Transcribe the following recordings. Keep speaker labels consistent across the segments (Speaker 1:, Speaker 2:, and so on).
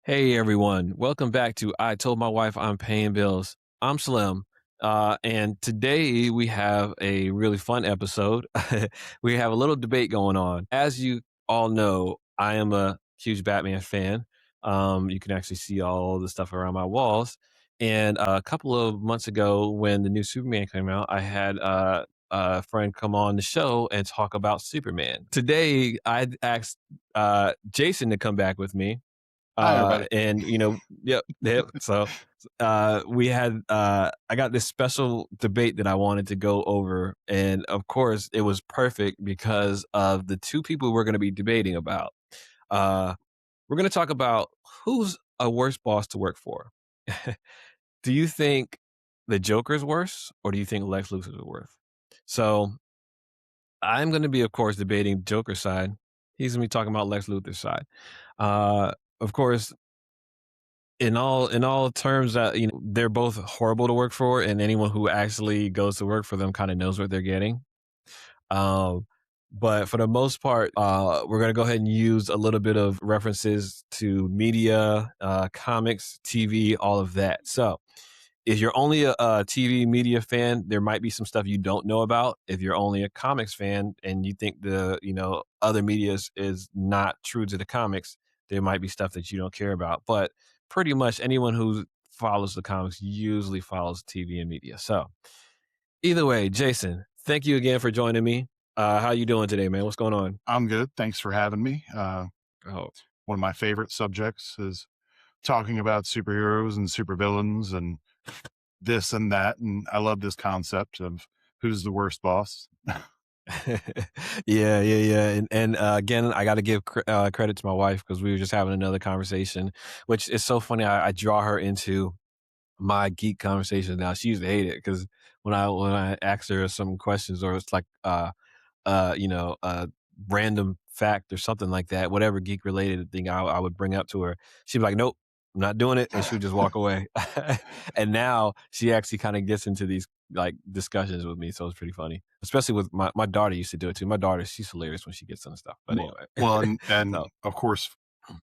Speaker 1: Hey everyone, welcome back to I Told My Wife I'm Paying Bills. I'm Slim, and today we have a really fun episode. We have a little debate going on. As you all know, I am a huge Batman fan. You can actually see all the stuff around my walls. And a couple of months ago, when the new Superman came out, I had a friend come on the show and talk about Superman. Today, I asked Jason to come back with me
Speaker 2: Hi, everybody.
Speaker 1: and yep. So we had I got this special debate that I wanted to go over, and of course, it was perfect because of the two people we're going to be debating about. Uh, we're going to talk about who's a worse boss to work for. Do you think the Joker's worse, or do you think Lex Luthor's worse? So I'm going to be, of course, debating Joker's side. He's going to be talking about Lex Luthor's side. Uh, of course, in all terms that they're both horrible to work for, and anyone who actually goes to work for them kind of knows what they're getting. um but for the most part, we're going to go ahead and use a little bit of references to media, comics, TV, all of that. So if you're only a TV media fan, there might be some stuff you don't know about. If you're only a comics fan and you think the other media is not true to the comics, there might be stuff that you don't care about. But pretty much anyone who follows the comics usually follows TV and media. So either way, Jason, thank you again for joining me. How you doing today, man? What's going on?
Speaker 2: I'm good. Thanks for having me.
Speaker 1: Oh,
Speaker 2: One of my favorite subjects is talking about superheroes and supervillains and this and that. And I love this concept of who's the worst boss.
Speaker 1: yeah. And again, I got to give credit to my wife because we were just having another conversation, which is so funny. I draw her into my geek conversation now. She used to hate it because when I asked her some questions, or it's like a random fact or something like that, whatever geek related thing I would bring up to her, she'd be like, "Nope, I'm not doing it," and she would just walk away. And now she actually kind of gets into these like discussions with me, so it's pretty funny. Especially with my daughter used to do it too. My daughter, she's hilarious when she gets into stuff. But
Speaker 2: Well,
Speaker 1: anyway,
Speaker 2: and
Speaker 1: so
Speaker 2: of course,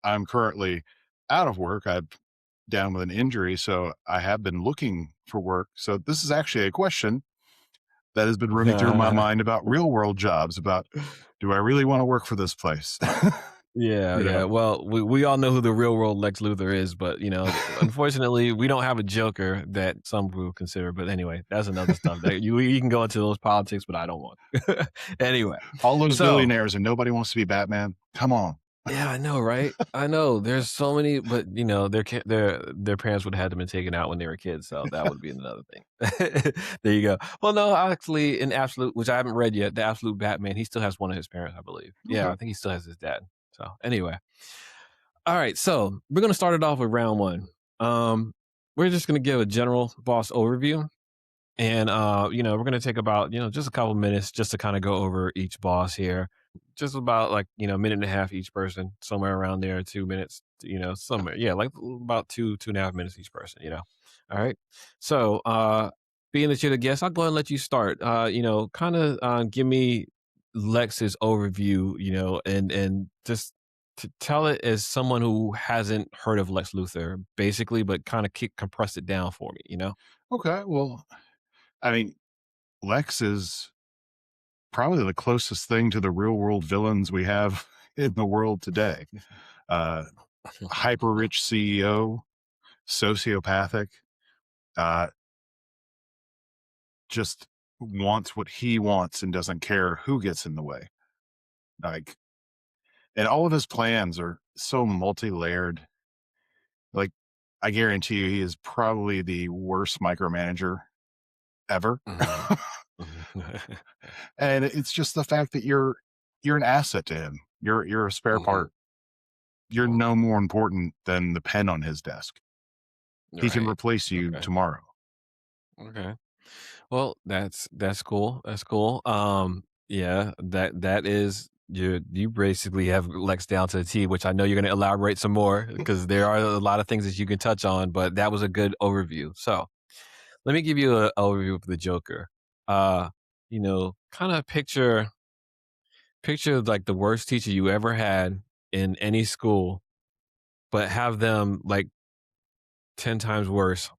Speaker 2: I'm currently out of work. I'm down with an injury, so I have been looking for work. So this is actually a question that has been running through my mind about real world jobs. About do I really want to work for this place?
Speaker 1: yeah,
Speaker 2: you
Speaker 1: yeah.
Speaker 2: know,
Speaker 1: Well, we all know who the real world Lex Luthor is, but unfortunately, we don't have a Joker that some people consider. But anyway, that's another stuff that you can go into those politics, but I don't want. Anyway,
Speaker 2: all those
Speaker 1: so
Speaker 2: billionaires and nobody wants to be Batman. Come on.
Speaker 1: yeah, I know, right? I know. There's so many, but their parents would have had them been taken out when they were kids, so that would be another thing. There you go. Well, no, actually, in Absolute, which I haven't read yet, the Absolute Batman, he still has one of his parents, I believe. Yeah,
Speaker 2: Okay.
Speaker 1: I think he still has his dad. So anyway, all right. So we're gonna start it off with round one. Um, we're just gonna give a general boss overview, and we're gonna take about just a couple minutes just to kind of go over each boss here. Just about like minute and a half each person, somewhere around there, 2 minutes, somewhere. Yeah, like about 2.5 minutes each person, All right. So being that you're the guest, I'll go ahead and let you start. Kind of give me Lex's overview, and just to tell it as someone who hasn't heard of Lex Luthor, basically, but kind of compress it down for me.
Speaker 2: Okay. Well, I mean, Lex is probably the closest thing to the real world villains we have in the world today. Uh, Hyper rich CEO, sociopathic, uh, just wants what he wants and doesn't care who gets in the way. Like, and all of his plans are so multi layered. Like, I guarantee you, he is probably the worst micromanager ever.
Speaker 1: Mhm.
Speaker 2: And it's just the fact that you're an asset to him. You're a spare
Speaker 1: Mhm.
Speaker 2: part. You're no more important than the pen on his desk. He can
Speaker 1: Right.
Speaker 2: replace you
Speaker 1: Okay.
Speaker 2: tomorrow.
Speaker 1: Okay. Well, that's cool. That's cool. Yeah, that is you basically have Lex down to the T, which I know you're going to elaborate some more because there are a lot of things that you can touch on, but that was a good overview. So let me give you an overview of the Joker. Kind of picture like the worst teacher you ever had in any school, but have them like 10 times worse.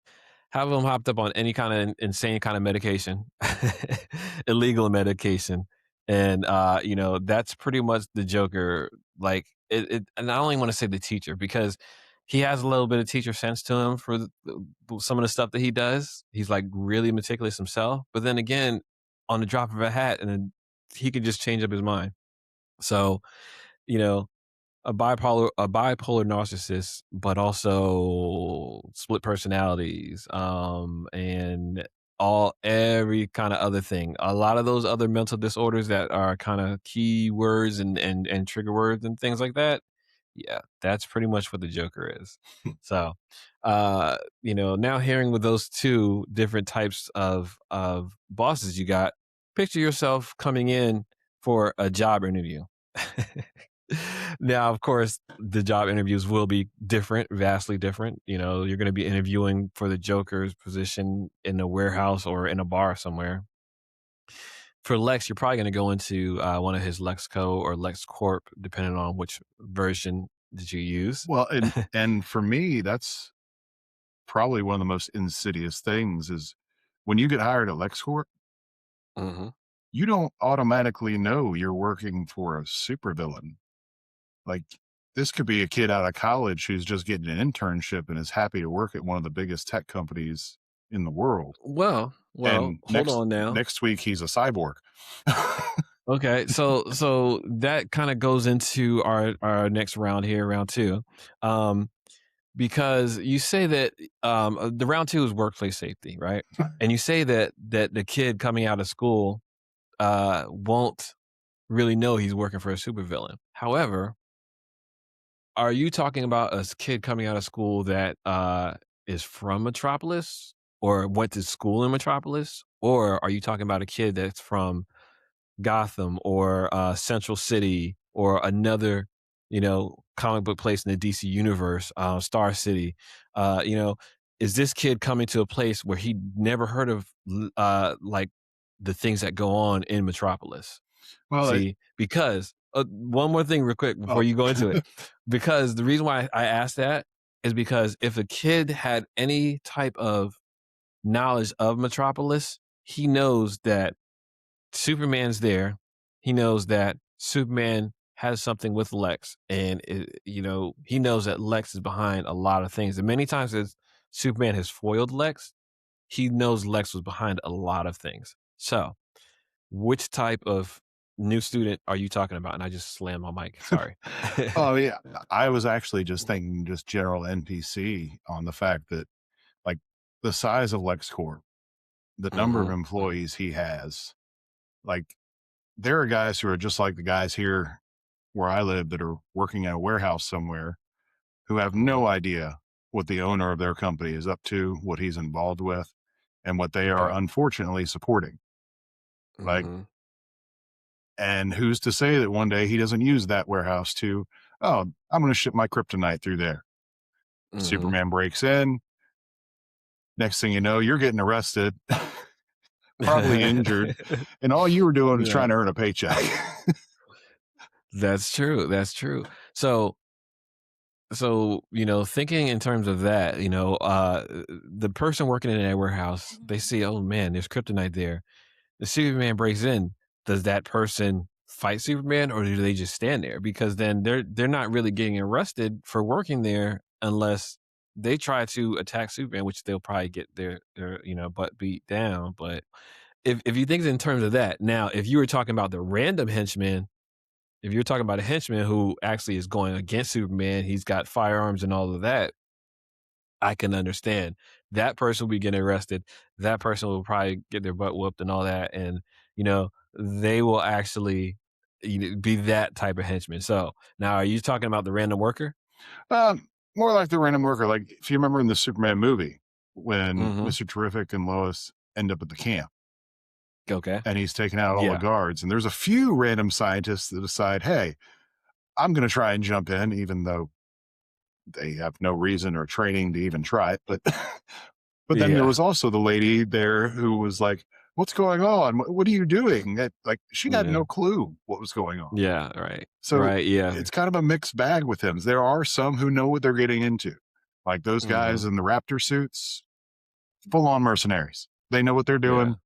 Speaker 1: Have them hopped up on any kind of insane kind of medication, illegal medication. And, that's pretty much the Joker. Like, and I don't even want to say the teacher because he has a little bit of teacher sense to him for some of the stuff that he does. He's like really meticulous himself. But then again, on the drop of a hat, and then he could just change up his mind. So, you know, a bipolar narcissist, but also split personalities, and every kind of other thing. A lot of those other mental disorders that are kind of key words and trigger words and things like that. Yeah, that's pretty much what the Joker is. So, now hearing with those two different types of bosses you got, picture yourself coming in for a job interview. Now, of course, the job interviews will be different, vastly different. You're going to be interviewing for the Joker's position in a warehouse or in a bar somewhere. For Lex, you're probably going to go into one of his Lexco or LexCorp, depending on which version that you use.
Speaker 2: Well, and for me, that's probably one of the most insidious things is when you get hired at LexCorp,
Speaker 1: Hmm.
Speaker 2: you don't automatically know you're working for a supervillain. Like, this could be a kid out of college who's just getting an internship and is happy to work at one of the biggest tech companies in the world.
Speaker 1: Well,
Speaker 2: And
Speaker 1: hold on now.
Speaker 2: next week he's a cyborg.
Speaker 1: Okay, so that kind of goes into our next round here, round two. Um, because you say that the round two is workplace safety, right? And you say that the kid coming out of school won't really know he's working for a supervillain. However, are you talking about a kid coming out of school that is from Metropolis or went to school in Metropolis, or are you talking about a kid that's from Gotham or Central City or another, comic book place in the DC universe, Star City? Uh, you know, is this kid coming to a place where he never heard of like the things that go on in Metropolis?
Speaker 2: Well,
Speaker 1: See, because one more thing, real quick, before
Speaker 2: oh,
Speaker 1: you go into it, because the reason why I asked that is because if a kid had any type of knowledge of Metropolis, he knows that Superman's there. He knows that Superman has something with Lex, and he knows that Lex is behind a lot of things. And many times, as Superman has foiled Lex, he knows Lex was behind a lot of things. So, which type of new student are you talking about? And I just slammed my mic. Sorry.
Speaker 2: oh yeah. I was actually just thinking just general NPC on the fact that like the size of LexCorp, the number of
Speaker 1: Hmm.
Speaker 2: employees he has, like there are guys who are just like the guys here where I live that are working at a warehouse somewhere who have
Speaker 1: Hmm.
Speaker 2: no idea what the owner of their company is up to, what he's involved with, and what they are
Speaker 1: Okay.
Speaker 2: unfortunately supporting. Like,
Speaker 1: Hmm.
Speaker 2: and who's to say that one day he doesn't use that warehouse to, oh, I'm going to ship my kryptonite through there.
Speaker 1: Hmm.
Speaker 2: Superman breaks in. Next thing you know, you're getting arrested, probably injured, and all you were doing is
Speaker 1: Yeah,
Speaker 2: trying to earn a paycheck.
Speaker 1: that's true. That's true. So, thinking in terms of that, the person working in that warehouse, they see, oh man, there's kryptonite there. The Superman breaks in. Does that person fight Superman, or do they just stand there? Because then they're not really getting arrested for working there unless they try to attack Superman, which they'll probably get their butt beat down. But if you think in terms of that, now if you were talking about the random henchman, if you're talking about a henchman who actually is going against Superman, he's got firearms and all of that, I can understand. That person will be getting arrested. That person will probably get their butt whooped and all that, and, they will actually, be that type of henchman. So, now are you talking about the random worker?
Speaker 2: More like the random worker. Like if you remember in the Superman movie when
Speaker 1: Mhm.
Speaker 2: Mr. Terrific and Lois end up at the camp
Speaker 1: Okay.
Speaker 2: and he's taking out all the
Speaker 1: Yeah.
Speaker 2: guards, and there's a few random scientists that decide, hey, I'm going to try and jump in, even though they have no reason or training to even try it. But but then there
Speaker 1: Yeah.
Speaker 2: was also the lady there who was like, what's going on? What are you doing? That like she had
Speaker 1: Yeah.
Speaker 2: no clue what was going on.
Speaker 1: Yeah, right.
Speaker 2: So
Speaker 1: Right, yeah.
Speaker 2: it's kind of a mixed bag with him. There are some who know what they're getting into, like those guys
Speaker 1: Mhm.
Speaker 2: in the Raptor suits, full on mercenaries. They know what they're
Speaker 1: Yeah.
Speaker 2: doing.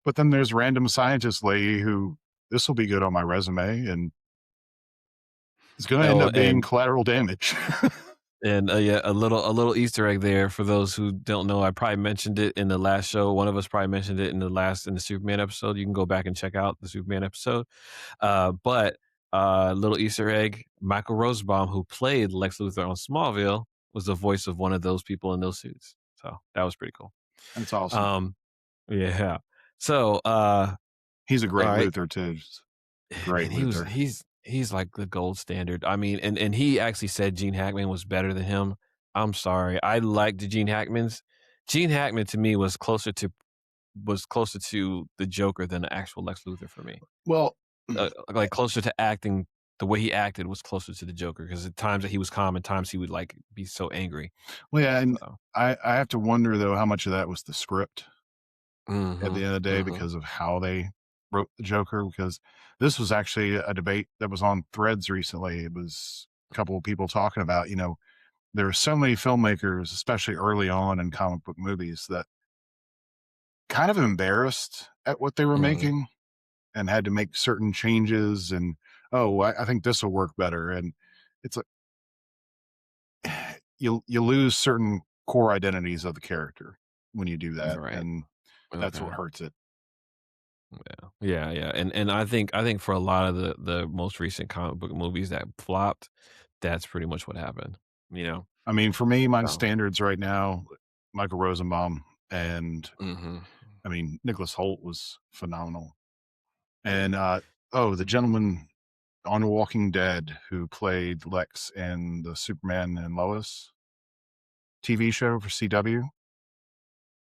Speaker 2: But then there's random scientist lady who this will be good on my resume and it's going to end
Speaker 1: Oh,
Speaker 2: up being collateral damage.
Speaker 1: and, yeah, a little Easter egg there for those who don't know. I probably mentioned it in the last show. One of us probably mentioned it in the Superman episode. You can go back and check out the Superman episode. But little Easter egg: Michael Rosenbaum, who played Lex Luthor on Smallville, was the voice of one of those people in those suits. So that was pretty cool.
Speaker 2: That's awesome.
Speaker 1: Um, yeah. So,
Speaker 2: He's a
Speaker 1: all
Speaker 2: great
Speaker 1: right,
Speaker 2: Luther too. Great
Speaker 1: man, he was
Speaker 2: Luther.
Speaker 1: he's like the gold standard. I mean, and he actually said Gene Hackman was better than him. I'm sorry, I liked the Gene Hackmans. Gene Hackman to me was closer to the Joker than the actual Lex Luthor for me.
Speaker 2: Well,
Speaker 1: Like closer to acting. The way he acted was closer to the Joker because at times that he was calm, and times he would like be so angry.
Speaker 2: well, yeah, and
Speaker 1: So,
Speaker 2: I have to wonder though how much of that was the script at the
Speaker 1: mhm,
Speaker 2: end of the day
Speaker 1: mhm,
Speaker 2: because of how they wrote the Joker. Because this was actually a debate that was on Threads recently. It was a couple of people talking about, there are so many filmmakers, especially early on in comic book movies, that kind of embarrassed at what they were
Speaker 1: mhm.
Speaker 2: making and had to make certain changes. And oh, I think this will work better. And it's like you lose certain core identities of the character when you do that,
Speaker 1: Right.
Speaker 2: and that's
Speaker 1: Okay.
Speaker 2: what hurts it.
Speaker 1: Yeah. Yeah, yeah. And I think for a lot of the most recent comic book movies that flopped, that's pretty much what happened, you know?
Speaker 2: I mean, for me, my
Speaker 1: So,
Speaker 2: standards right now, Michael Rosenbaum, and
Speaker 1: mhm.
Speaker 2: I mean, Nicholas Holt was phenomenal. And oh, the gentleman on Walking Dead who played Lex in the Superman and Lois TV show for CW.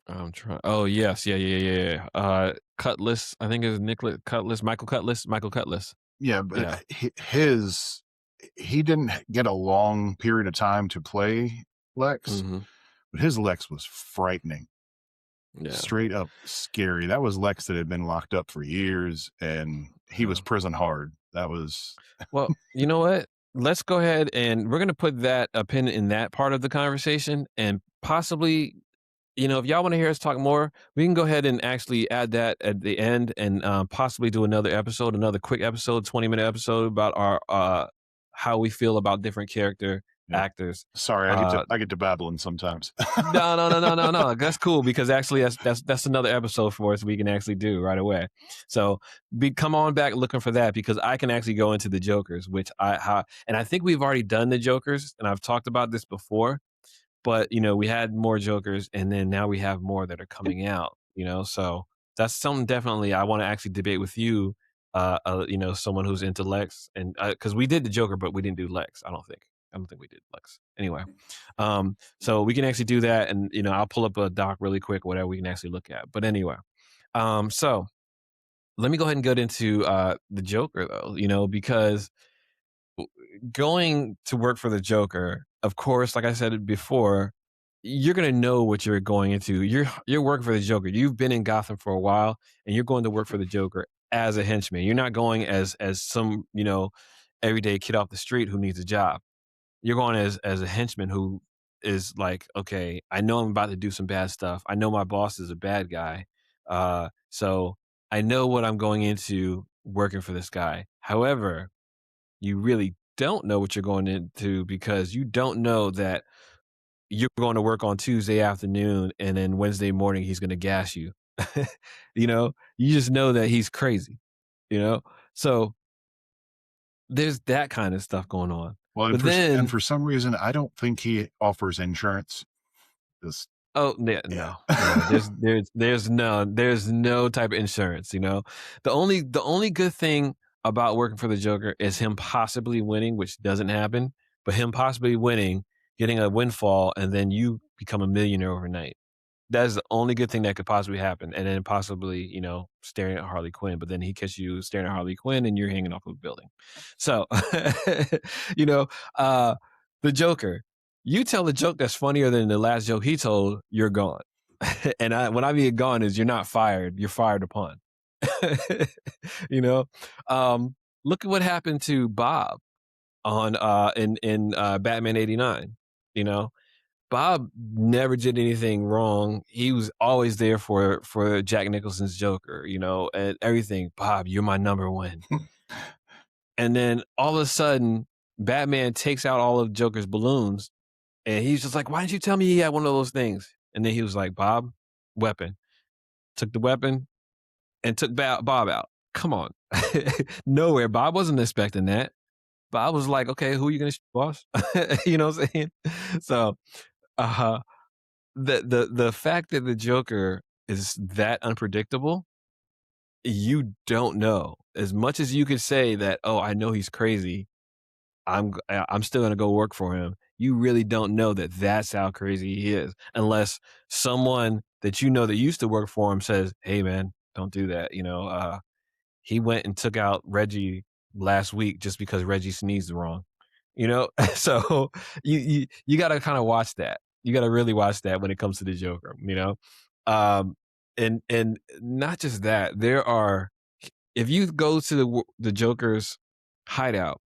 Speaker 1: I'm trying. Oh, yes. Yeah, yeah, yeah, yeah. Cutlass, I think it was Nicholas Cutlass, Michael Cutlass, Michael Cutlass.
Speaker 2: Yeah, but
Speaker 1: Yeah.
Speaker 2: he didn't get a long period of time to play Lex,
Speaker 1: Mhm.
Speaker 2: but his Lex was frightening,
Speaker 1: Yeah.
Speaker 2: straight up scary. That was Lex that had been locked up for years, and he was
Speaker 1: Yeah.
Speaker 2: prison hard. That was
Speaker 1: Well, you know what? Let's go ahead and we're gonna put that a pin in that part of the conversation and possibly, if y'all want to hear us talk more, we can go ahead and actually add that at the end and possibly do another quick episode, 20-minute episode about our how we feel about different character
Speaker 2: yeah.
Speaker 1: actors.
Speaker 2: Sorry,
Speaker 1: Uh,
Speaker 2: I get to babbling sometimes.
Speaker 1: no, no, no, no, no, no. That's cool because actually that's another episode for us we can actually do right away. So come on back looking for that because I can actually go into the Jokers, which and I think we've already done the Jokers, and I've talked about this before, but we had more Jokers, and then now we have more that are coming out. So that's something definitely I want to actually debate with you. Someone who's into Lex, and because we did the Joker, but we didn't do Lex. I don't think we did Lex. Anyway, so we can actually do that, and I'll pull up a doc really quick, whatever we can actually look at. But anyway, so let me go ahead and get into the Joker though, because going to work for the Joker, of course, like I said before, you're gonna know what you're going into. You're working for the Joker. You've been in Gotham for a while, and you're going to work for the Joker as a henchman. You're not going as some everyday kid off the street who needs a job. You're going as a henchman who is like, okay, I know I'm about to do some bad stuff. I know my boss is a bad guy, so I know what I'm going into working for this guy. However, you really don't know what you're going into because you don't know that you're going to work on Tuesday afternoon and then Wednesday morning he's going to gas you. You just know that he's crazy, you know? So there's that kind of stuff going on.
Speaker 2: Well,
Speaker 1: But
Speaker 2: and
Speaker 1: then,
Speaker 2: for some reason, I don't think he offers insurance. Just
Speaker 1: oh yeah,
Speaker 2: yeah.
Speaker 1: no, no, there's no type of insurance, The only good thing about working for the Joker is him possibly winning, which doesn't happen, but him possibly winning, getting a windfall, and then you become a millionaire overnight. That's the only good thing that could possibly happen, and then possibly, staring at Harley Quinn, but then he catches you staring at Harley Quinn and you're hanging off of a building. So, you know, uh, the Joker, you tell a joke that's funnier than the last joke he told, you're gone. And when I mean gone is you're not fired, you're fired upon. You know? Um, Look at what happened to Bob on in Batman 89, you know? Bob never did anything wrong. He was always there for Jack Nicholson's Joker, you know, and everything. Bob, you're my number one. And then all of a sudden, Batman takes out all of Joker's balloons, and he's just like, "Why didn't you tell me he had one of those things?" And then he was like, "Bob, weapon." Took the weapon and took Bob out. Come on, nowhere. Bob wasn't expecting that. Bob was like, "Okay, who are you gonna shoot, boss?" You know what I'm saying? So, uh, the fact that the Joker is that unpredictable, you don't know. As much as you could say that, "Oh, I know he's crazy. I'm still gonna go work for him." You really don't know that that's how crazy he is, unless someone that you know that used to work for him says, "Hey, man, don't do that." You know, he went and took out Reggie last week just because Reggie sneezed wrong. You know, so you got to kind of watch that. You got to really watch that when it comes to the Joker. You know, um, and not just that. There are, if you go to the Joker's hideout,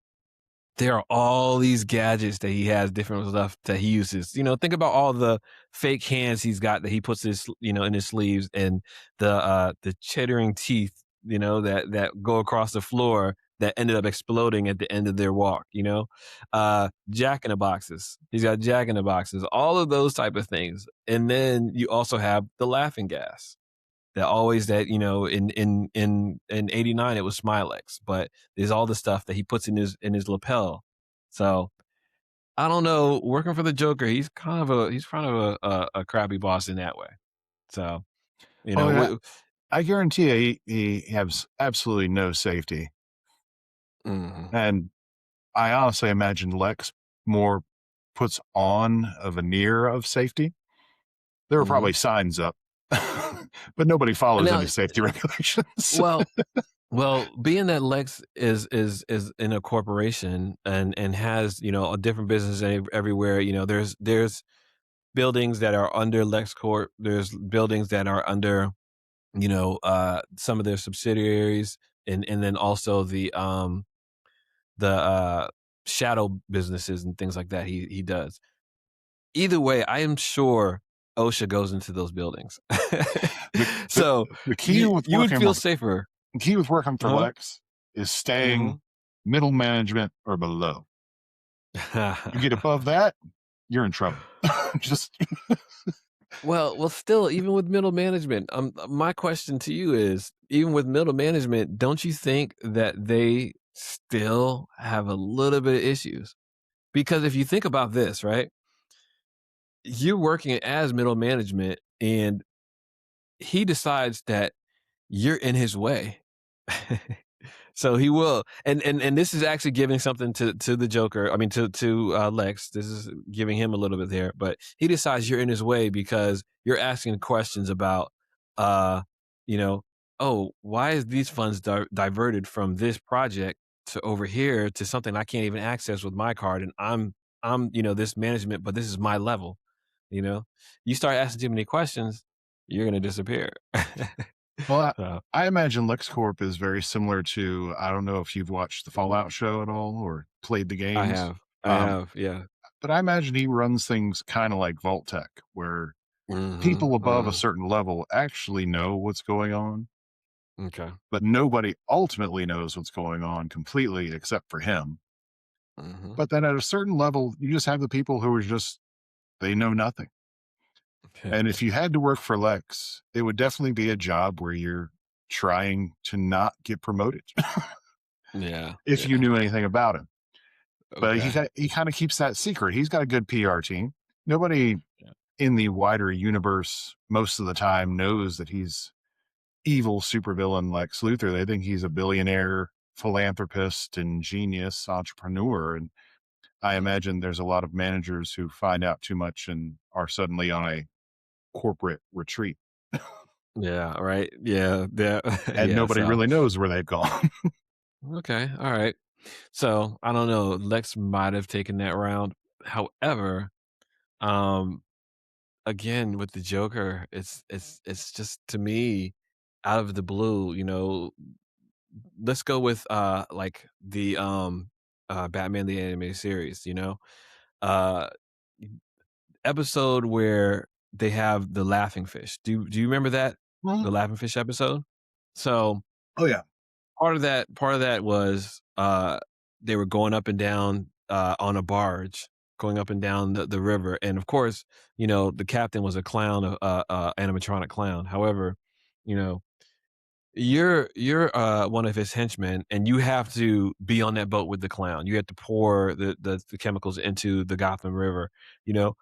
Speaker 1: there are all these gadgets that he has, different stuff that he uses. You know, think about all the fake hands he's got that he puts his, you know, in his sleeves, and the chittering teeth, you know, that go across the floor that ended up exploding at the end of their walk, you know. Jack in the boxes. He's got Jack in the boxes, all of those type of things. And then you also have the laughing gas. That always that, you know, in '89 it was Smilex, but there's all the stuff that he puts in his lapel. So I don't know. Working for the Joker, he's kind of a crappy boss in that way. So you
Speaker 2: Oh,
Speaker 1: know,
Speaker 2: yeah. I guarantee you he has absolutely no safety.
Speaker 1: mhm,
Speaker 2: And I honestly imagine Lex more puts on a veneer of safety. There are
Speaker 1: mhm.
Speaker 2: probably signs up, but nobody follows
Speaker 1: Now,
Speaker 2: any safety regulations.
Speaker 1: well, being that Lex is in a corporation and has, you know, a different business everywhere. You know, there's buildings that are under LexCorp. There's buildings that are under, you know, some of their subsidiaries, and then also the shadow businesses and things like that he does. Either way, I am sure OSHA goes into those buildings.
Speaker 2: the, the,
Speaker 1: So
Speaker 2: the key with
Speaker 1: you would
Speaker 2: working
Speaker 1: feel safer.
Speaker 2: the key with working for
Speaker 1: Huh?
Speaker 2: Lex is staying
Speaker 1: Mhm.
Speaker 2: middle management or below. You get above that, you're in trouble. Just
Speaker 1: Well, still, even with middle management, my question to you is, even with middle management, don't you think that they still have a little bit of issues? Because if you think about this, right? You're working as middle management, and he decides that you're in his way. So he will, and this is actually giving something to the Joker. I mean, to Lex. This is giving him a little bit there, but he decides you're in his way because you're asking questions about, uh, you know, oh, why is these funds diverted from this project to over here to something I can't even access with my card, and I'm you know this management, but this is my level. You know, you start asking too many questions, you're gonna disappear.
Speaker 2: well,
Speaker 1: So
Speaker 2: I imagine LexCorp is very similar to I don't know if you've watched the Fallout show at all or played the games.
Speaker 1: I
Speaker 2: Um,
Speaker 1: have, yeah.
Speaker 2: but I imagine he runs things kind of like Vault Tech, where
Speaker 1: Mhm,
Speaker 2: people above a
Speaker 1: mhm.
Speaker 2: certain level actually know what's going on,
Speaker 1: Okay.
Speaker 2: but nobody ultimately knows what's going on completely except for him.
Speaker 1: Mhm.
Speaker 2: But then at a certain level, you just have the people who are just they know nothing. And if you had to work for Lex, it would definitely be a job where you're trying to not get promoted
Speaker 1: Yeah,
Speaker 2: if you
Speaker 1: yeah,
Speaker 2: knew anything about him. But
Speaker 1: okay.
Speaker 2: he kind of keeps that secret. He's got a good PR team. Nobody
Speaker 1: Yeah.
Speaker 2: in the wider universe most of the time knows that he's evil supervillain Lex Luthor. They think he's a billionaire philanthropist and genius entrepreneur. And I
Speaker 1: Mhm.
Speaker 2: imagine there's a lot of managers who find out too much and are suddenly on a corporate retreat,
Speaker 1: Yeah, right, yeah, yeah,
Speaker 2: and
Speaker 1: yeah,
Speaker 2: nobody
Speaker 1: so
Speaker 2: really knows where they've gone.
Speaker 1: okay, alright. So, I don't know, Lex might have taken that round. However, um, again, with the Joker, it's just to me, out of the blue, let's go with, like, Batman the Animated Series, Uh, episode where they have the laughing fish. Do you remember that?
Speaker 2: Mhm.
Speaker 1: The laughing fish episode? So,
Speaker 2: Oh, yeah.
Speaker 1: part of that was, they were going up and down, on a barge, going up and down the river, and, of course, the captain was a clown, animatronic clown. However, you know, you're one of his henchmen, and you have to be on that boat with the clown. You have to pour the chemicals into the Gotham River, you know?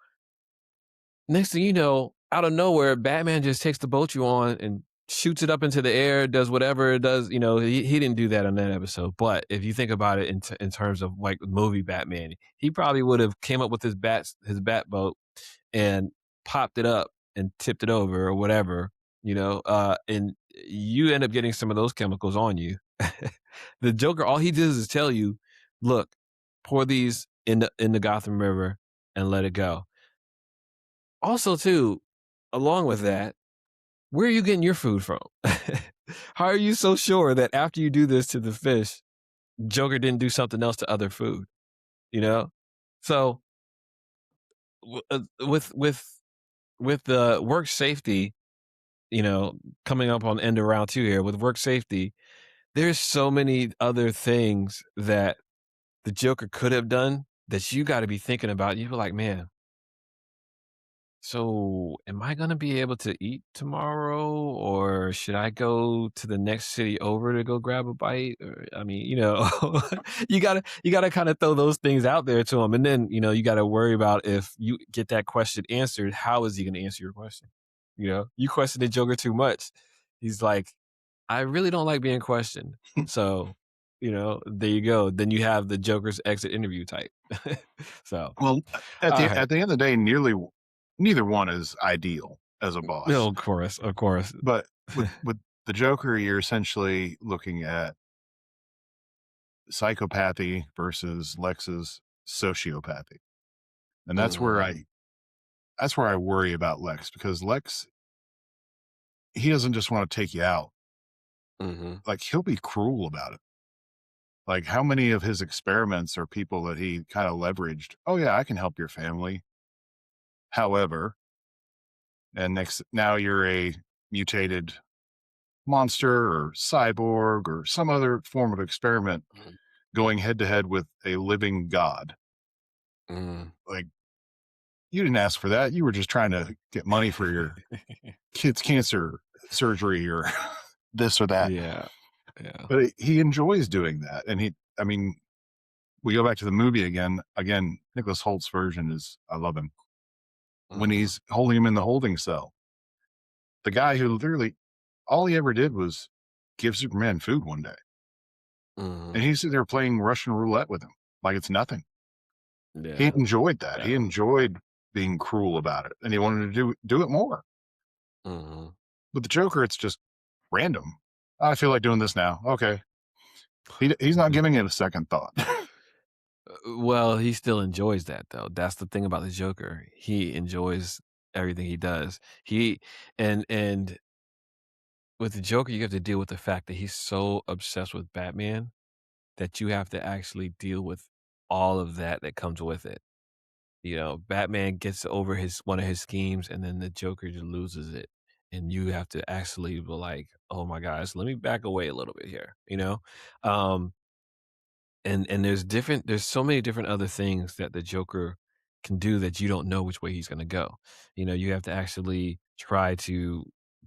Speaker 1: Next thing you know, out of nowhere, Batman just takes the boat you on and shoots it up into the air, does whatever it does. He didn't do that on that episode. But if you think about it in terms of like movie Batman, he probably would have came up with his bat boat and popped it up and tipped it over or whatever, and you end up getting some of those chemicals on you. The Joker, all he does is tell you, look, pour these in the Gotham River and let it go. Also, too, along with that, where are you getting your food from? How are you so sure that after you do this to the fish, Joker didn't do something else to other food? You know, so with the work safety, coming up on end of round two here with work safety, there's so many other things that the Joker could have done that you got to be thinking about. You be like, man, so, am I gonna be able to eat tomorrow, or should I go to the next city over to go grab a bite? Or, I mean, you gotta kind of throw those things out there to him, and then you gotta worry about if you get that question answered, how is he gonna answer your question? You question the Joker too much. He's like, I really don't like being questioned. So, there you go. Then you have the Joker's exit interview type. So,
Speaker 2: Well,
Speaker 1: all right.
Speaker 2: at the end of the day, neither one is ideal as a
Speaker 1: No,
Speaker 2: boss.
Speaker 1: of course.
Speaker 2: But with the Joker, you're essentially looking at psychopathy versus Lex's sociopathy. And
Speaker 1: Mhm,
Speaker 2: that's where I worry about Lex, because Lex, he doesn't just want to take you out.
Speaker 1: mhm,
Speaker 2: Like, he'll be cruel about it. Like, how many of his experiments are people that he kind of leveraged? Oh yeah, I can help your family. However, and now you're a mutated monster or cyborg or some other form of experiment
Speaker 1: mhm,
Speaker 2: going head to head with a living god.
Speaker 1: mhm.
Speaker 2: Like, you didn't ask for that. You were just trying to get money for your kid's cancer surgery or this or that.
Speaker 1: Yeah, yeah.
Speaker 2: But he enjoys doing that. And I mean, we go back to the movie again. Again, Nicholas Holt's version is, I love him. When
Speaker 1: Mhm,
Speaker 2: he's holding him in the holding cell, the guy who literally all he ever did was give Superman food one day. And
Speaker 1: mhm.
Speaker 2: he's sitting there playing Russian roulette with him like it's nothing. He
Speaker 1: Yeah,
Speaker 2: enjoyed that. He
Speaker 1: yeah.
Speaker 2: enjoyed being cruel about it, and he wanted to do it more.
Speaker 1: Mhm.
Speaker 2: With the Joker, it's just random. I feel like doing this now. Okay. He's not giving it a second thought.
Speaker 1: Well, he still enjoys that, though. That's the thing about the Joker. He enjoys everything he does. He and with the Joker, you have to deal with the fact that he's so obsessed with Batman that you have to actually deal with all of that comes with it. Batman gets over his one of his schemes, and then the Joker just loses it, and you have to actually be like, "Oh my gosh, let me back away a little bit here," Um, and there's so many different other things that the Joker can do that you don't know which way he's gonna go. You have to actually try to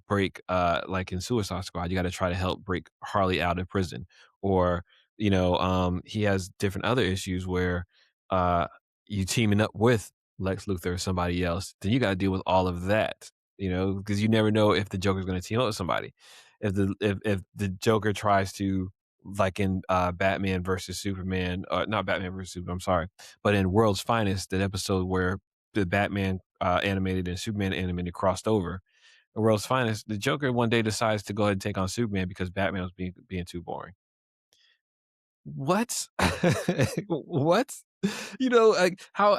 Speaker 1: break, like in Suicide Squad, you gotta try to help break Harley out of prison, or, he has different other issues where, uh, you teaming up with Lex Luthor or somebody else, then you gotta deal with all of that, because you never know if the Joker's gonna team up with somebody. If the Joker tries to, like in Batman versus Superman, not Batman versus Superman, I'm sorry, but in World's Finest, that episode where the Batman animated and Superman animated crossed over. In World's Finest, the Joker one day decides to go ahead and take on Superman because Batman was being too boring. What? What? Like how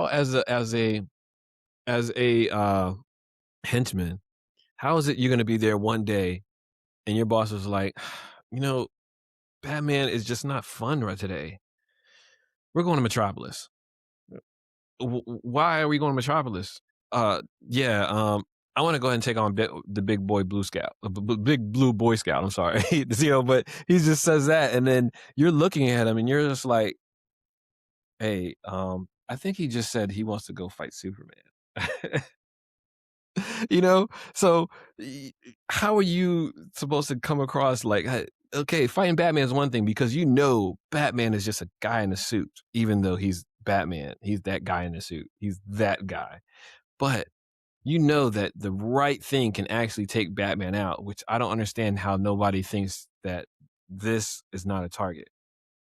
Speaker 1: as a as a henchman, how is it you're gonna be there one day and your boss is like, you know, Batman is just not fun right today. We're going to Metropolis. Why are we going to Metropolis? Yeah, I want to go ahead and take on the big boy Blue Scout, big blue Boy Scout. I'm sorry, but he just says that, and then you're looking at him, and you're just like, "Hey, I think he just said he wants to go fight Superman." you know, so how are you supposed to come across like, okay, fighting Batman is one thing because Batman is just a guy in a suit, even though he's Batman, he's that guy in the suit, he's that guy, but you know that the right thing can actually take Batman out, which I don't understand how nobody thinks that this is not a target.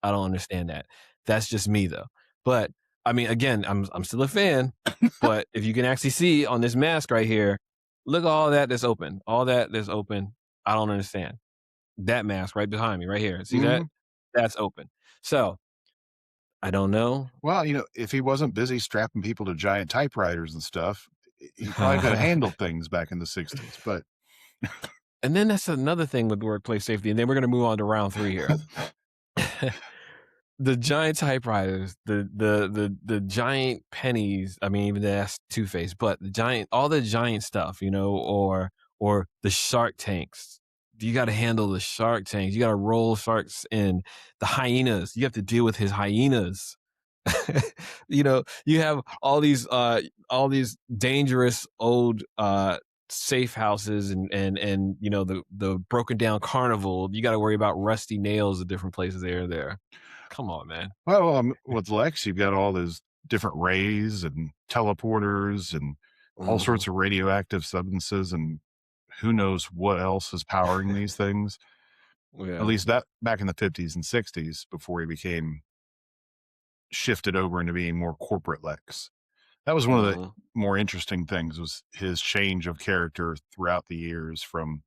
Speaker 1: I don't understand that. That's just me though. But I mean, again, I'm still a fan. But if you can actually see on this mask right here, look at all that that's open. All that that's open. I don't understand. That mask right behind me, right here. See that?
Speaker 2: Mhm.
Speaker 1: That's open. So I don't know.
Speaker 2: Well, if he wasn't busy strapping people to giant typewriters and stuff, he probably could have handled things back in the '60s, but
Speaker 1: And then that's another thing with workplace safety. And then we're gonna move on to round three here. The giant typewriters, the giant pennies. I mean, even that's Two Face, but all the giant stuff, or the Shark Tanks. You got to handle the Shark Tanks. You got to roll sharks in. The hyenas. You have to deal with his hyenas. You have all these dangerous old safe houses and the broken down carnival. You got to worry about rusty nails at different places here and there. Come on, man.
Speaker 2: well, with Lex, you've got all those different rays and teleporters and all sorts
Speaker 1: Mhm.
Speaker 2: of radioactive substances, and who knows what else is powering these things. At
Speaker 1: Yeah.
Speaker 2: least that back in the '50s and '60s before he became shifted over into being more corporate Lex. That was one of the
Speaker 1: Mhm.
Speaker 2: more interesting things was his change of character throughout the years from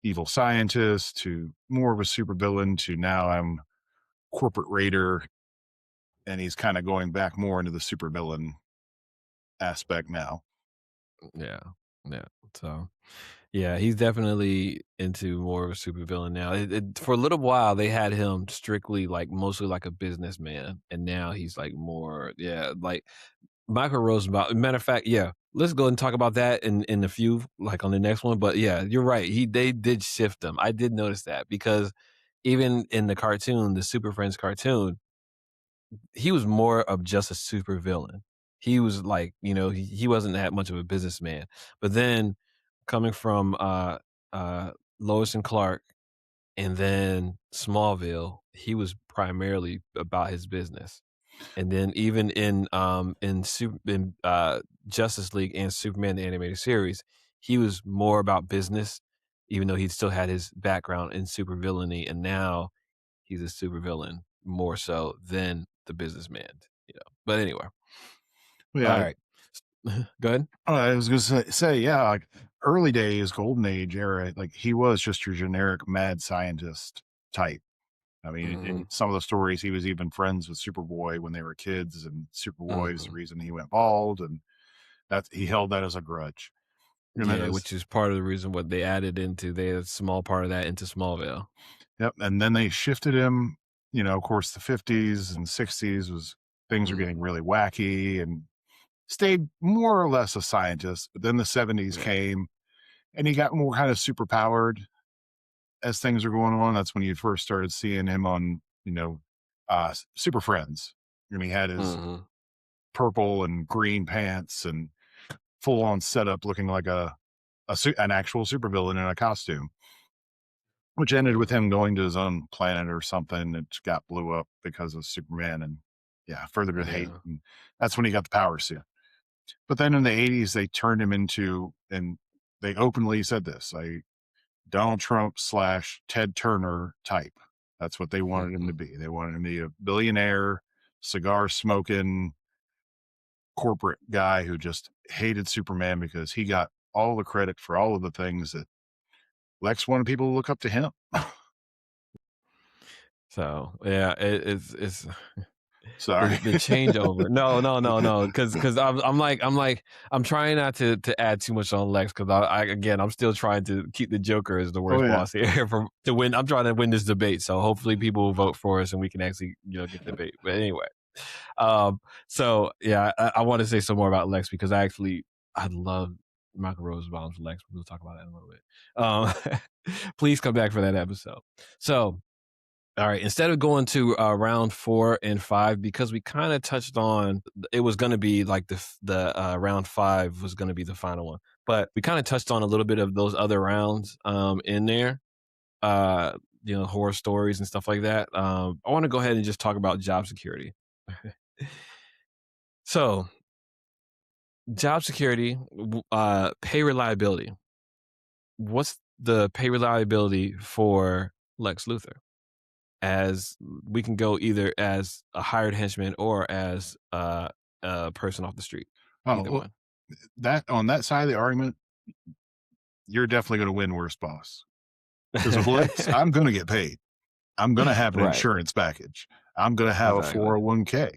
Speaker 2: evil scientist to more of a supervillain to now I'm corporate raider, and he's kind of going back more into the supervillain aspect now.
Speaker 1: Yeah. Yeah. So, yeah, he's definitely into more of a supervillain now. For a little while, they had him strictly like mostly like a businessman, and now he's like more, yeah, like Michael Rosenbaum. Matter of fact, yeah, let's go and talk about that in a few, like on the next one. But yeah, you're right. They did shift him. I did notice that because even in the cartoon, the Super Friends cartoon, he was more of just a super villain. He was like, he wasn't that much of a businessman. But then coming from uh Lois and Clark and then Smallville, he was primarily about his business. And then even in Justice League and Superman the animated series, he was more about business, even though he still had his background in supervillainy, and now he's a supervillain more so than the businessman. But anyway, all
Speaker 2: Yeah,
Speaker 1: right. Go ahead.
Speaker 2: I was going to say, yeah, like early days, golden age era, like he was just your generic mad scientist type. I mean, in
Speaker 1: Mhm,
Speaker 2: some of the stories, he was even friends with Superboy when they were kids, and Superboy is the
Speaker 1: mhm.
Speaker 2: reason he went bald, and he held that as a grudge. And then
Speaker 1: Yeah,
Speaker 2: as
Speaker 1: which is part of the reason what they had a small part of that into Smallville.
Speaker 2: Yep, and then they shifted him, of course, the '50s and '60s was things were getting
Speaker 1: Mhm.
Speaker 2: really wacky and stayed more or less a scientist, but then the '70s
Speaker 1: Yeah.
Speaker 2: came and he got more kind of super powered as things are going on. That's when you first started seeing him on, Super Friends. And he had his
Speaker 1: Mhm.
Speaker 2: purple and green pants and full on setup looking like an actual supervillain in a costume. Which ended with
Speaker 1: Mhm.
Speaker 2: him going to his own planet or something that got blew up because of Superman and, yeah, further to hate,
Speaker 1: Yeah.
Speaker 2: and that's when he got the power suit. But then in the '80s, they turned him into and they openly said this, a Donald Trump/Ted Turner type. That's what they wanted him to
Speaker 1: Mhm.
Speaker 2: be. They wanted him to be a billionaire, cigar smoking, corporate guy who just hated Superman because he got all the credit for all of the things that Lex wanted people to look up to him.
Speaker 1: So, yeah, it's
Speaker 2: Sorry.
Speaker 1: the changeover. No, no, no, no, because I'm trying not to add too much on Lex because again I'm still trying to keep the Joker as the
Speaker 2: Oh
Speaker 1: worst
Speaker 2: yeah.
Speaker 1: boss here from to win. I'm trying to win this debate, so hopefully people will vote for us and we can actually get the debate. But anyway, um, so yeah, I want to say some more about Lex because I love Michael Rosenbaum's Lex. We'll talk about that in a little bit. Please come back for that episode. So all right. Instead of going to round 4 and 5, because we kind of touched on it was going to be like the round 5 was going to be the final one, but we kind of touched on a little bit of those other rounds in there, uh, horror stories and stuff like that. I want to go ahead and just talk about job security. So, job security, pay reliability. What's the pay reliability for Lex Luthor? As we can go either as a hired henchman or as a person off the street.
Speaker 2: Oh,
Speaker 1: Either
Speaker 2: well,
Speaker 1: one.
Speaker 2: that on that side of the argument, you're definitely going to win worst boss. Because with Lex, I'm going to get paid. I'm going to have an
Speaker 1: Right.
Speaker 2: insurance package. I'm going to have a
Speaker 1: Exactly.
Speaker 2: 401k.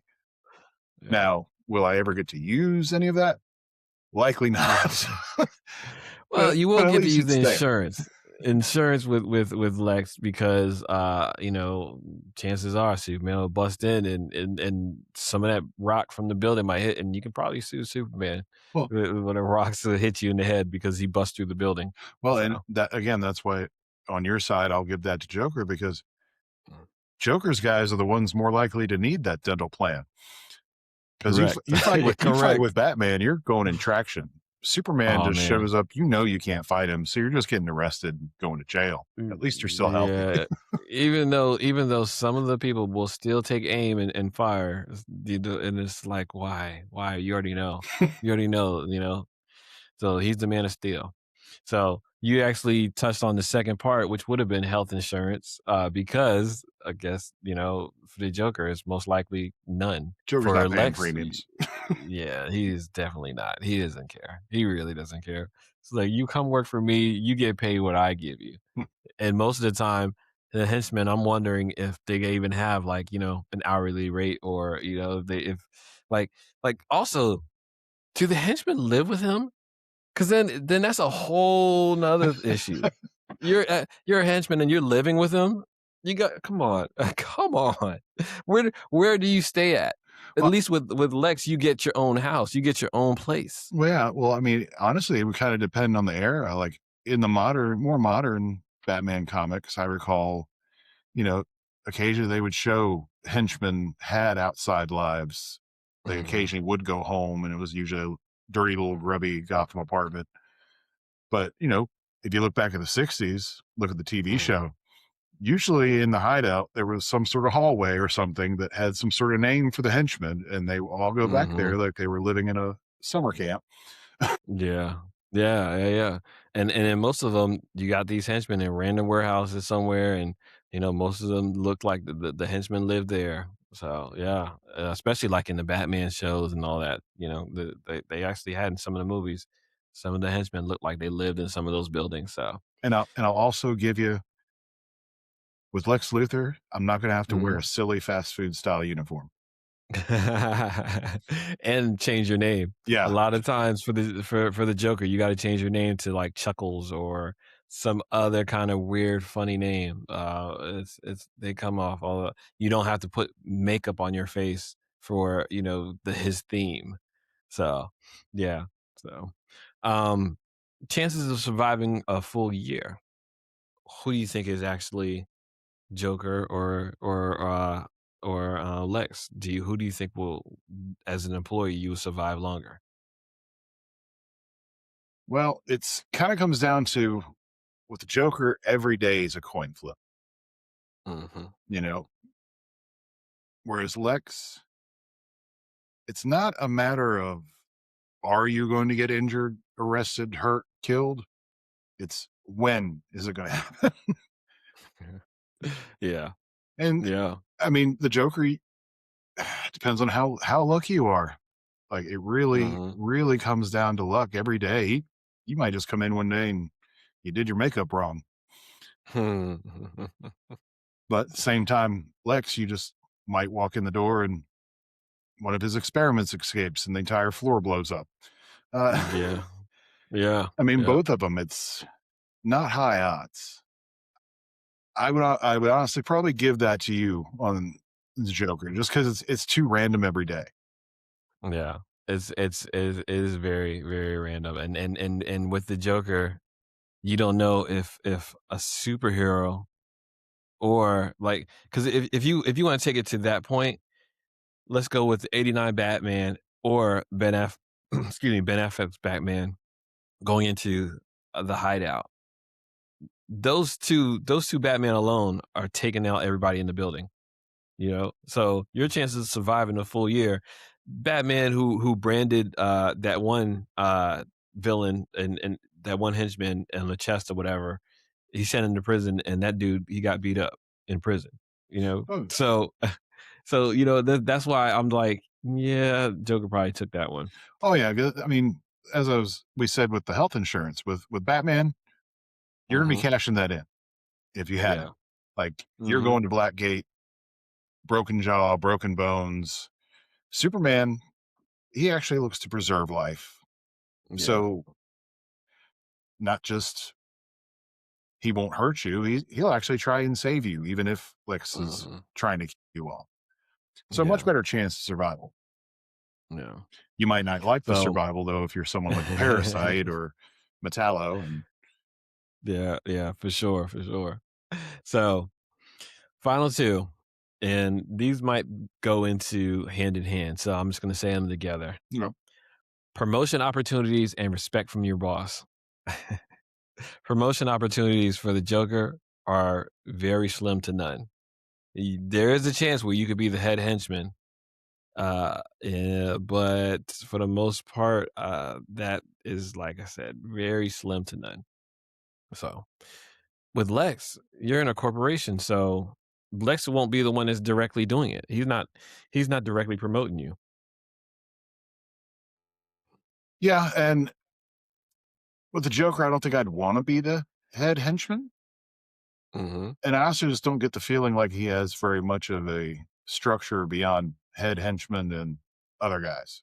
Speaker 1: Yeah.
Speaker 2: Now, will I ever get to use any of that? Likely not.
Speaker 1: Well, you will
Speaker 2: but at
Speaker 1: get to
Speaker 2: least
Speaker 1: use the
Speaker 2: it's there.
Speaker 1: insurance with Lex because chances are Superman will bust in and some of that rock from the building might hit and you can probably sue Superman
Speaker 2: Well,
Speaker 1: when a rock's to hit you in the head because he busts through the building.
Speaker 2: and
Speaker 1: So
Speaker 2: that again, that's why on your side, I'll give that to Joker because Joker's guys are the ones more likely to need that dental plan. Because
Speaker 1: correct.
Speaker 2: you fight
Speaker 1: Correct.
Speaker 2: with Batman, you're going in traction. Superman
Speaker 1: Oh
Speaker 2: just
Speaker 1: man.
Speaker 2: shows up, you can't fight him, so you're just getting arrested and going to jail. At least you're still healthy.
Speaker 1: Yeah. Even though some of the people will still take aim and fire, and it's like, why? Why? You already know. You already know. So he's the man of steel. So you actually touched on the second part, which would have been health insurance, because I guess, for the Joker, it's most likely none.
Speaker 2: Joker's
Speaker 1: For
Speaker 2: not paying
Speaker 1: Lex,
Speaker 2: premiums.
Speaker 1: yeah, he is definitely not. He doesn't care. He really doesn't care. It's like, you come work for me, you get paid what I give you. And most of the time, the henchmen, I'm wondering if they even have like, an hourly rate or, if like also, do the henchmen live with him? Because then that's a whole nother issue. You're a henchman and you're living with him. You got come on, come on. Where do you stay at? At
Speaker 2: Well,
Speaker 1: least with Lex, you get your own house, you get your own place.
Speaker 2: yeah. Well, I mean, honestly, it would kind of depend on the era. Like in the more modern Batman comics, I recall, you know, occasionally they would show henchmen had outside lives. They
Speaker 1: Hmm.
Speaker 2: occasionally would go home, and it was usually a dirty little grubby Gotham apartment. But if you look back at the '60s, look at the TV
Speaker 1: Hmm.
Speaker 2: show. Usually in the hideout, there was some sort of hallway or something that had some sort of name for the henchmen, and they all go back
Speaker 1: Hmm.
Speaker 2: there like they were living in a summer camp.
Speaker 1: Yeah. Yeah, yeah, yeah. And in most of them, you got these henchmen in random warehouses somewhere, and most of them look like the henchmen live there. So yeah, especially like in the Batman shows and all that. They actually had in some of the movies, some of the henchmen looked like they lived in some of those buildings. So.
Speaker 2: And I'll also give you with Lex Luthor, I'm not going to have to wear
Speaker 1: Mhm.
Speaker 2: a silly fast food style uniform.
Speaker 1: And change your name. A
Speaker 2: Yeah,
Speaker 1: lot of times for the Joker, you gotta change your name to, like, Chuckles or some other kinda weird, funny name. It's they come off all you don't have to put makeup on your face for, his theme. So, yeah. So, um, chances of surviving a full year, who do you think is actually Joker or Lex? Who do you think will, as an employee, you will survive longer?
Speaker 2: well, it's kind of comes down to with the Joker, every day is a coin flip,
Speaker 1: Mhm.
Speaker 2: you know. Whereas Lex, it's not a matter of are you going to get injured, arrested, hurt, killed? It's when is it going to happen?
Speaker 1: Yeah,
Speaker 2: And
Speaker 1: yeah.
Speaker 2: I mean, the Joker depends on how lucky you are. Like it really,
Speaker 1: Mhm.
Speaker 2: really comes down to luck every day. You might just come in one day and you did your makeup wrong. But at the same time, Lex, you just might walk in the door and one of his experiments escapes and the entire floor blows up. Uh,
Speaker 1: Yeah. Yeah.
Speaker 2: I mean,
Speaker 1: Yeah.
Speaker 2: both of them, it's not high odds. I would honestly probably give that to you on the Joker just because it's too random every day.
Speaker 1: Yeah. It is very, very random. And with the Joker, you don't know if a superhero or like because if you want to take it to that point, let's go with the 89 Batman or excuse me, Ben Affleck's Batman going into the hideout. Those two Batman alone are taking out everybody in the building. So your chances of surviving a full year. Batman, who branded that one villain and that one henchman in the chest or whatever, he sent him to prison, and that dude he got beat up in prison.
Speaker 2: Oh,
Speaker 1: So that's why I'm like, yeah, Joker probably took that one.
Speaker 2: oh yeah. I mean, we said with the health insurance with Batman, you're gonna be
Speaker 1: Hmm.
Speaker 2: cashing that in if you had it.
Speaker 1: Yeah.
Speaker 2: Like you're
Speaker 1: Hmm.
Speaker 2: going to Blackgate, broken jaw, broken bones. Superman, he actually looks to preserve life.
Speaker 1: Yeah.
Speaker 2: So not just he won't hurt you, he'll actually try and save you, even if Lex is
Speaker 1: Hmm.
Speaker 2: trying to kill you off. So much
Speaker 1: Yeah.
Speaker 2: better chance of survival.
Speaker 1: Yeah.
Speaker 2: You might not like the
Speaker 1: So
Speaker 2: survival though if you're someone like Parasite or Metallo, and
Speaker 1: yeah, yeah, for sure, for sure. So final two, and these might go into hand in hand. So I'm just going to say them together.
Speaker 2: you know,
Speaker 1: Promotion opportunities and respect from your boss. Promotion opportunities for the Joker are very slim to none. There is a chance where you could be the head henchman, yeah, but for the most part, that is, like I said, very slim to none. So with Lex, you're in a corporation, so Lex won't be the one that's directly doing it. He's not directly promoting you.
Speaker 2: yeah. And with the Joker, I don't think I'd want to be the head henchman.
Speaker 1: Mhm.
Speaker 2: And I also just don't get the feeling like he has very much of a structure beyond head henchman and other guys.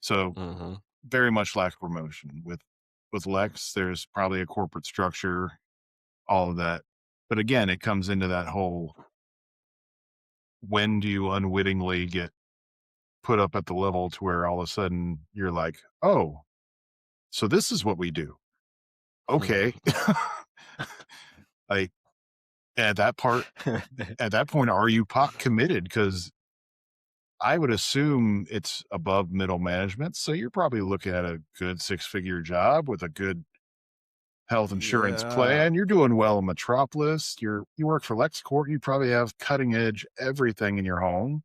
Speaker 2: So
Speaker 1: Mhm.
Speaker 2: very much lack of promotion. With Lex, there's probably a corporate structure, all of that. But again, it comes into that whole when do you unwittingly get put up at the level to where all of a sudden you're like, oh, so this is what we do. Okay. Like at that part, at that point, are you pot committed? Because I would assume it's above middle management. So you're probably looking at a good 6-figure job with a good health insurance
Speaker 1: Yeah.
Speaker 2: plan. You're doing well in Metropolis. You work for LexCorp. You probably have cutting edge everything in your home.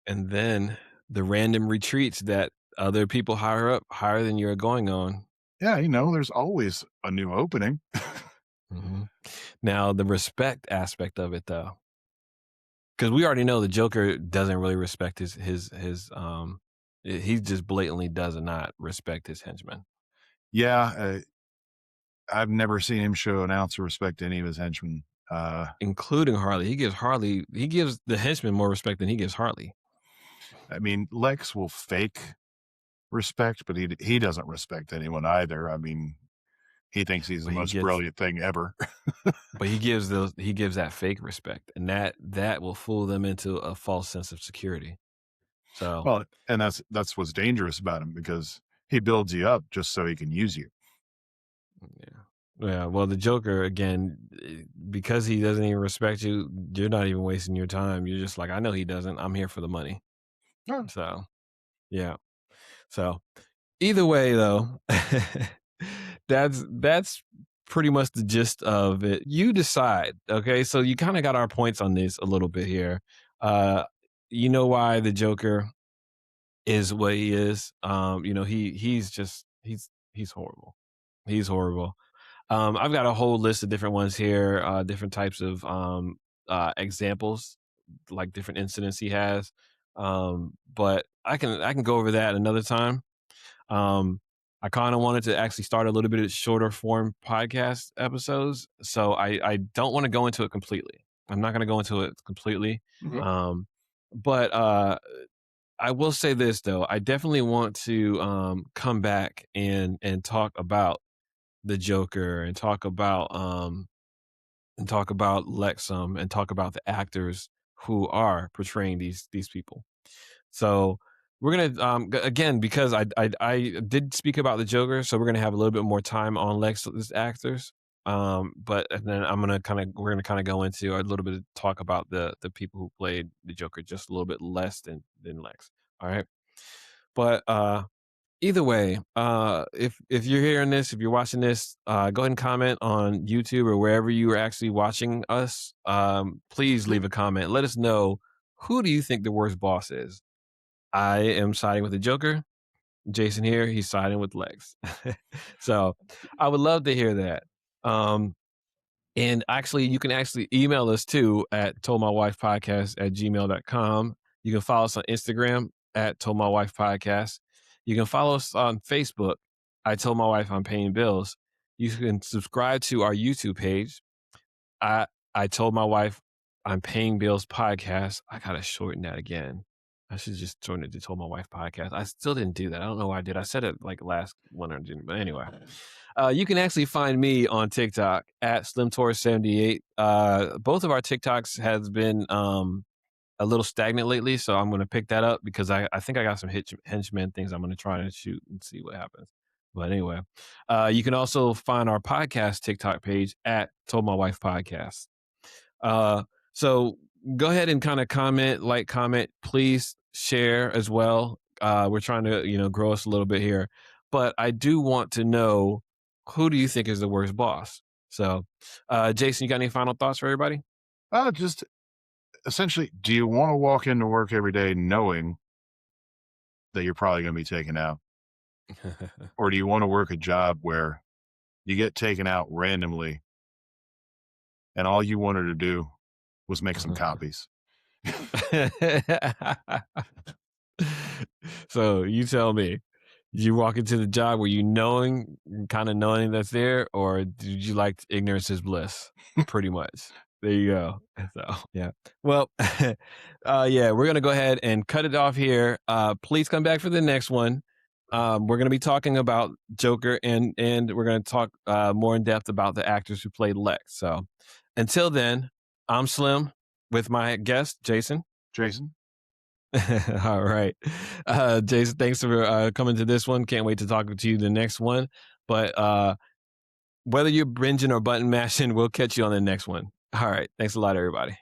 Speaker 1: And then the random retreats that other people higher than you're going on.
Speaker 2: Yeah, there's always a new opening.
Speaker 1: Mhm. Now the respect aspect of it though, because we already know the Joker doesn't really respect he just blatantly does not respect his henchmen,
Speaker 2: Yeah, I've never seen him show an ounce of respect to any of his henchmen.
Speaker 1: including Harley. He gives the henchmen more respect than he gives Harley.
Speaker 2: I mean, Lex will fake respect, but he doesn't respect anyone either. I mean, he thinks he's the
Speaker 1: But he
Speaker 2: most
Speaker 1: gets
Speaker 2: brilliant thing ever.
Speaker 1: he gives that fake respect, and that will fool them into a false sense of security. So
Speaker 2: Well, and that's what's dangerous about him because he builds you up just so he can use you.
Speaker 1: yeah. Yeah, well, the Joker again, because he doesn't even respect you, you're not even wasting your time. You're just like, I know he doesn't. I'm here for the money.
Speaker 2: Oh,
Speaker 1: So, yeah. So, either way, though, that's pretty much the gist of it. You decide, okay? So you kind of got our points on this a little bit here. Uh, you know why the Joker is what he is. He's horrible. He's horrible. I've got a whole list of different ones here, different types of examples, like different incidents he has. But I can go over that another time. Um, I kind of wanted to actually start a little bit of shorter form podcast episodes, so I don't want to go into it completely. I'm not going to go into it completely.
Speaker 2: okay.
Speaker 1: Um, but I will say this though, I definitely want to come back and talk about the Joker and talk about Lexum and talk about the actors who are portraying these people. So we're gonna again because I did speak about the Joker, so we're gonna have a little bit more time on Lex's actors. But and then we're gonna kind of go into a little bit of talk about the people who played the Joker just a little bit less than Lex. All right, but either way, if you're hearing this, if you're watching this, go ahead and comment on YouTube or wherever you are actually watching us. Please leave a comment. Let us know, who do you think the worst boss is. I am siding with the Joker. Jason here, he's siding with Lex. So I would love to hear that. Um, and actually, you can actually email us too at toldmywifepodcast@gmail.com. You can follow us on Instagram at Told My Wife Podcast. You can follow us on Facebook. I Told My Wife I'm Paying Bills. You can subscribe to our YouTube page. I I Told My Wife I'm Paying Bills Podcast. I gotta shorten that again. I should just shorten it to Told My Wife Podcast. I still didn't do that. I don't know why I did. I said it like last one or didn't, but anyway. You can actually find me on TikTok at SlimTaurus78. Both of our TikToks has been a little stagnant lately, so I'm going to pick that up because I think I got some henchmen things I'm going to try and shoot and see what happens. But anyway, you can also find our podcast TikTok page at Told My Wife Podcast. So go ahead and kind of comment, please share as well. We're trying to, grow us a little bit here, but I do want to know, who do you think is the worst boss? So, Jason, you got any final thoughts for everybody?
Speaker 2: Just essentially, do you want to walk into work every day knowing that you're probably going to be taken out? Or do you want to work a job where you get taken out randomly and all you wanted to do was make some copies?
Speaker 1: So you tell me, did you walk into the job where you kind of knowing that's there, or did you like ignorance is bliss? Pretty much. There you go. So yeah. Well, yeah, we're gonna go ahead and cut it off here. Please come back for the next one. We're gonna be talking about Joker, and we're gonna talk more in depth about the actors who played Lex. So until then, I'm Slim with my guest Jason.
Speaker 2: Jason?
Speaker 1: All right. Jason, thanks for coming to this one. Can't wait to talk to you the next one. But whether you're binging or button mashing, we'll catch you on the next one. All right. Thanks a lot, everybody.